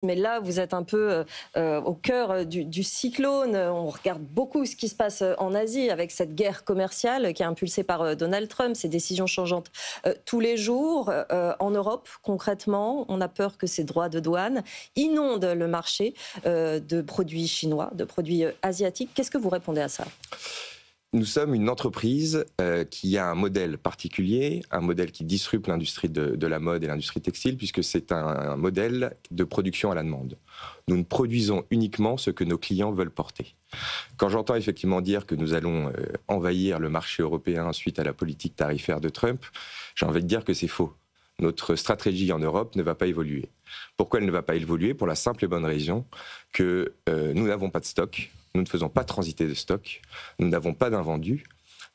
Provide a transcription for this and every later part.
Mais là, vous êtes un peu au cœur du cyclone. On regarde beaucoup ce qui se passe en Asie avec cette guerre commerciale qui est impulsée par Donald Trump, ces décisions changeantes tous les jours. En Europe, concrètement, on a peur que ces droits de douane inondent le marché de produits chinois, de produits asiatiques. Qu'est-ce que vous répondez à ça ? Nous sommes une entreprise qui a un modèle particulier, un modèle qui disrupte l'industrie de la mode et l'industrie textile, puisque c'est un modèle de production à la demande. Nous ne produisons uniquement ce que nos clients veulent porter. Quand j'entends effectivement dire que nous allons envahir le marché européen suite à la politique tarifaire de Trump, j'ai envie de dire que c'est faux. Notre stratégie en Europe ne va pas évoluer. Pourquoi elle ne va pas évoluer ? Pour la simple et bonne raison que nous n'avons pas de stock. Nous ne faisons pas transiter de stock, nous n'avons pas d'invendus.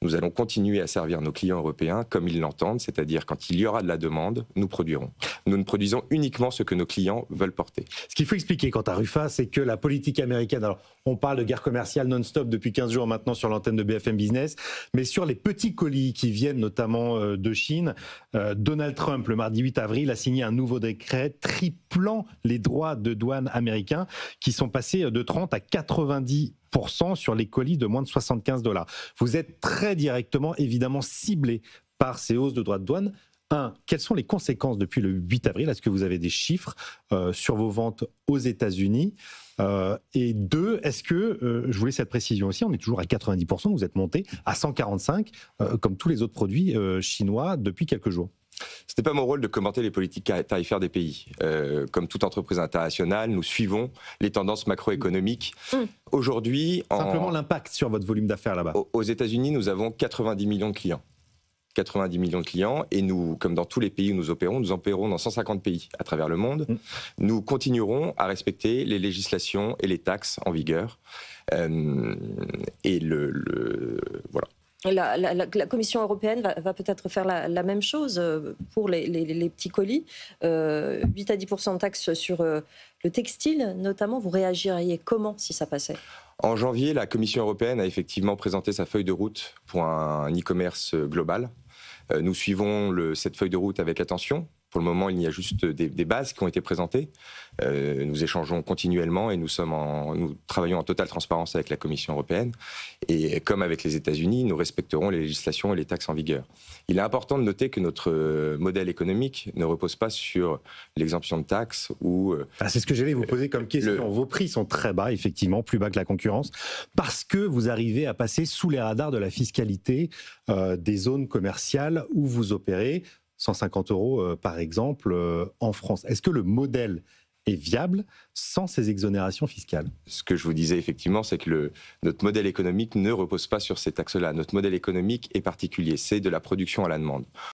Nous allons continuer à servir nos clients européens comme ils l'entendent, c'est-à-dire quand il y aura de la demande, nous produirons. Nous ne produisons uniquement ce que nos clients veulent porter. Ce qu'il faut expliquer quant à Rufa, c'est que la politique américaine, alors on parle de guerre commerciale non-stop depuis 15 jours maintenant sur l'antenne de BFM Business, mais sur les petits colis qui viennent notamment de Chine, Donald Trump, le mardi 8 avril, a signé un nouveau décret triplant les droits de douane américains qui sont passés de 30 à 90% sur les colis de moins de $75. Vous êtes très directement, évidemment, ciblé par ces hausses de droits de douane. Quelles sont les conséquences depuis le 8 avril ? Est-ce que vous avez des chiffres sur vos ventes aux États-Unis ? Et deux, est-ce que, je voulais cette précision aussi, on est toujours à 90%, vous êtes monté à 145%, comme tous les autres produits chinois depuis quelques jours. Ce n'est pas mon rôle de commenter les politiques tarifaires des pays. Comme toute entreprise internationale, nous suivons les tendances macroéconomiques. Aujourd'hui, simplement l'impact sur votre volume d'affaires là-bas. Aux États-Unis, nous avons 90 millions de clients. 90 millions de clients, et nous, comme dans tous les pays où nous opérons dans 150 pays à travers le monde. Nous continuerons à respecter les législations et les taxes en vigueur. Voilà. La Commission européenne va peut-être faire la même chose pour les petits colis. 8 à 10% de taxes sur le textile, notamment. Vous réagiriez comment si ça passait ? En janvier, la Commission européenne a effectivement présenté sa feuille de route pour un e-commerce global. Nous suivons cette feuille de route avec attention. Pour le moment, il y a juste des bases qui ont été présentées. Nous échangeons continuellement et nous travaillons en totale transparence avec la Commission européenne. Et comme avec les États-Unis, nous respecterons les législations et les taxes en vigueur. Il est important de noter que notre modèle économique ne repose pas sur l'exemption de taxes ou... c'est ce que j'allais vous poser comme question. Vos prix sont très bas, effectivement, plus bas que la concurrence, parce que vous arrivez à passer sous les radars de la fiscalité des zones commerciales où vous opérez. 150 € par exemple en France. Est-ce que le modèle est viable sans ces exonérations fiscales ? Ce que je vous disais effectivement, c'est que notre modèle économique ne repose pas sur ces taxes-là. Notre modèle économique est particulier, c'est de la production à la demande.